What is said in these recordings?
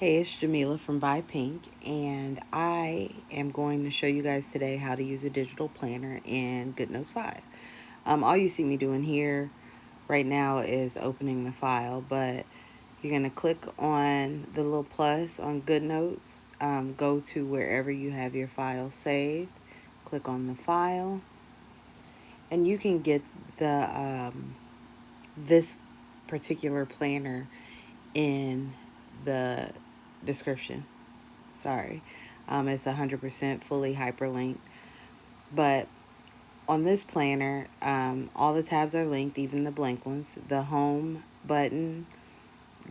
Hey, it's Jamila from Buy Pink, and I am going to show you guys today how to use a digital planner in Goodnotes 5. All you see me doing here right now is opening the file, but you're going to click on the little plus on Goodnotes, go to wherever you have your file saved, click on the file, and you can get this particular planner in the description. Sorry. It's 100% fully hyperlinked. But on this planner, all the tabs are linked, even the blank ones. The home button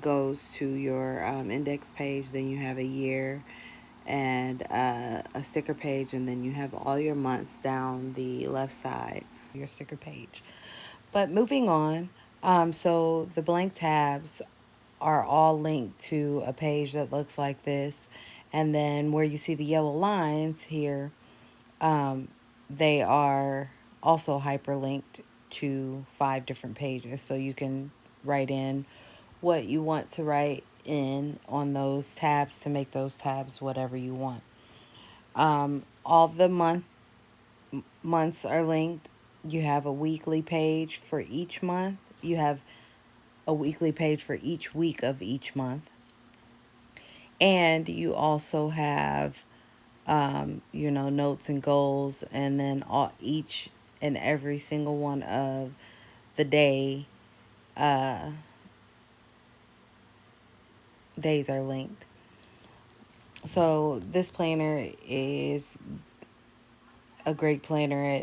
goes to your index page, then you have a year and a sticker page, and then you have all your months down the left side, your sticker page. But moving on, so the blank tabs are all linked to a page that looks like this. And then where you see the yellow lines here, um, they are also hyperlinked to 5 different pages. So you can write in what you want to write in on those tabs to make those tabs whatever you want. All the months are linked. You have a weekly page for each month. You have a weekly page for each week of each month. And you also have, notes and goals, and then each and every single one of the uh, days are linked. So this planner is a great planner.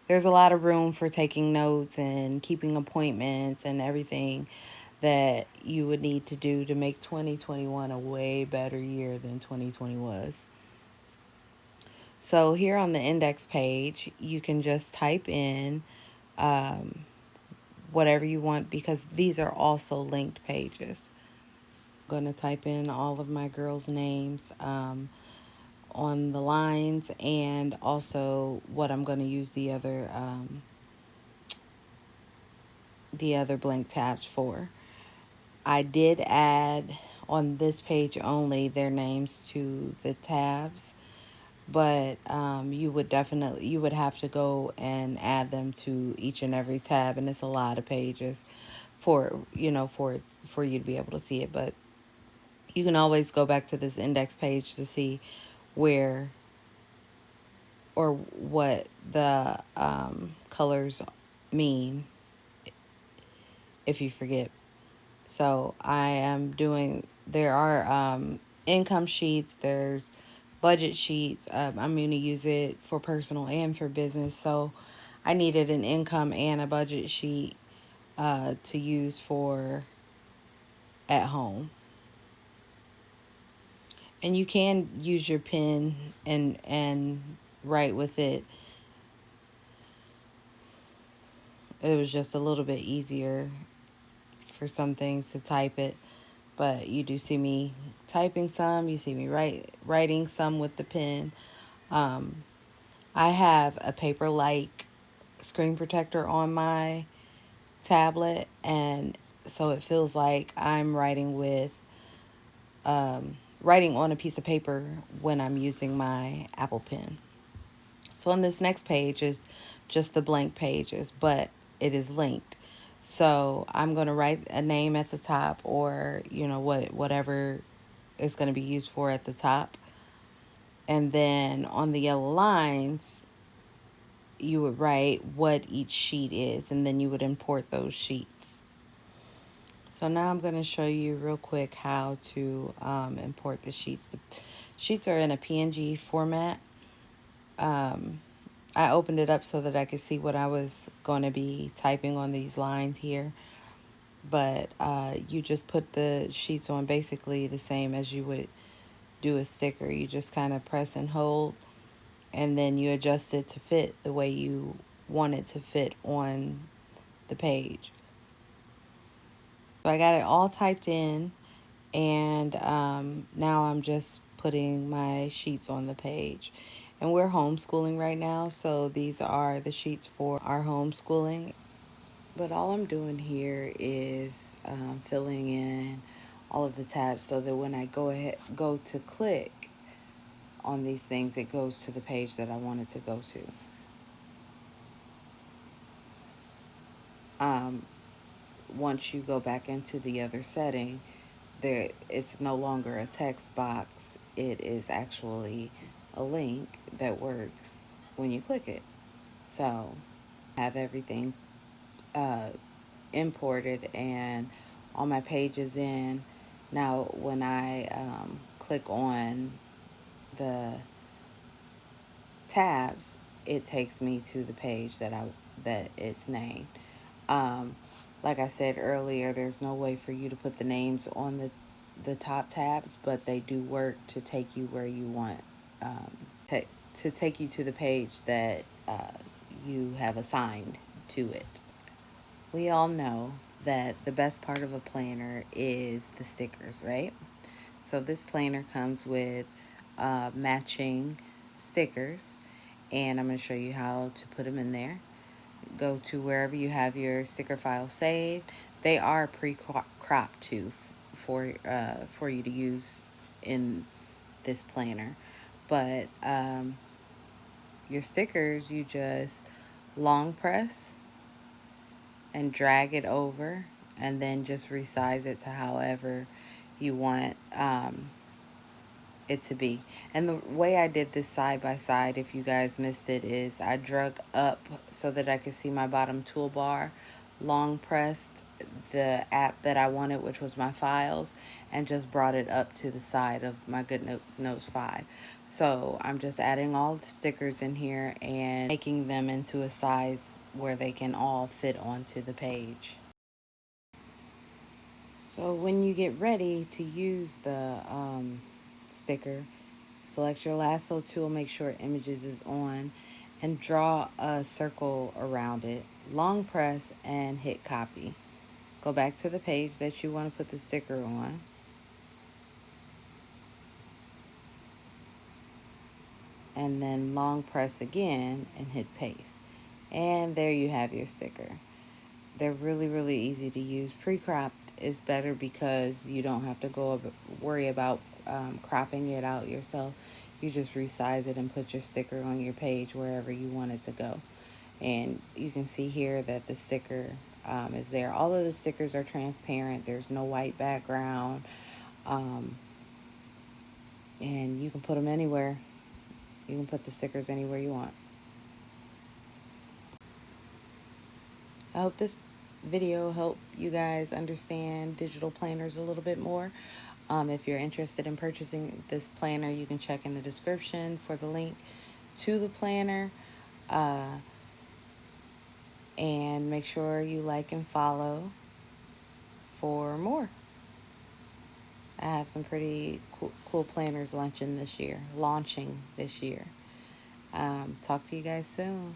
There's a lot of room for taking notes and keeping appointments and everything that you would need to do to make 2021 a way better year than 2020 was. So here on the index page, you can just type in um, whatever you want because these are also linked pages. I'm going to type in all of my girls' names on the lines and also what I'm going to use the other blank tabs for. I did add on this page only their names to the tabs, but you would have to go and add them to each and every tab, and it's a lot of pages for you to be able to see it. But you can always go back to this index page to see where or what the colors mean if you forget. So I am doing. There are income sheets. There's budget sheets. I'm going to use it for personal and for business. So I needed an income and a budget sheet to use for at home. And you can use your pen and write with it. It was just a little bit easier for some things to type it, but you do see me typing some. You see me writing some with the pen. Um, I have a Paperlike screen protector on my tablet, and so it feels like I'm writing on a piece of paper when I'm using my Apple Pen. So on this next page is just the blank pages, but it is linked. So I'm going to write a name at the top, or whatever is going to be used for at the top. And then on the yellow lines, you would write what each sheet is, and then you would import those sheets. So now I'm going to show you real quick how to import the sheets. The sheets are in a PNG format. Um, I opened it up so that I could see what I was going to be typing on these lines here. But you just put the sheets on basically the same as you would do a sticker. You just kind of press and hold, and then you adjust it to fit the way you want it to fit on the page. So I got it all typed in, and now I'm just putting my sheets on the page. And we're homeschooling right now, so these are the sheets for our homeschooling. But all I'm doing here is filling in all of the tabs so that when I go to click on these things, it goes to the page that I want it to go to. Once you go back into the other setting, there it's no longer a text box. It is actually a link that works when you click it. So have everything uh, imported and all my pages in. Now, when I click on the tabs, it takes me to the page that it's named. Um, like I said earlier, there's no way for you to put the names on the top tabs, but they do work to take you where you want, um, to, to take you to the page that you have assigned to it. We all know that the best part of a planner is the stickers, right? So this planner comes with matching stickers, and I'm going to show you how to put them in there. Go to wherever you have your sticker file saved. They are pre-cropped too for you to use in this planner, but your stickers you just long press and drag it over, and then just resize it to however you want it to be. And the way I did this side by side, if you guys missed it, is I drug up so that I could see my bottom toolbar, long pressed the app that I wanted, which was my files, and just brought it up to the side of my Goodnotes 5. So I'm just adding all the stickers in here and making them into a size where they can all fit onto the page. So when you get ready to use the sticker, select your lasso tool, make sure images is on, and draw a circle around it. Long press and hit copy. Go back to the page that you want to put the sticker on. And then long press again and hit paste. And there you have your sticker. They're really, really easy to use. Pre-cropped is better because you don't have to worry about cropping it out yourself. You just resize it and put your sticker on your page wherever you want it to go. And you can see here that the sticker is there. All of the stickers are transparent. There's no white background. Um, and you can put them anywhere. You can put the stickers anywhere you want. I hope this video helped you guys understand digital planners a little bit more. If you're interested in purchasing this planner, you can check in the description for the link to the planner. And make sure you like and follow for more. I have some pretty cool planners launching this year. Talk to you guys soon.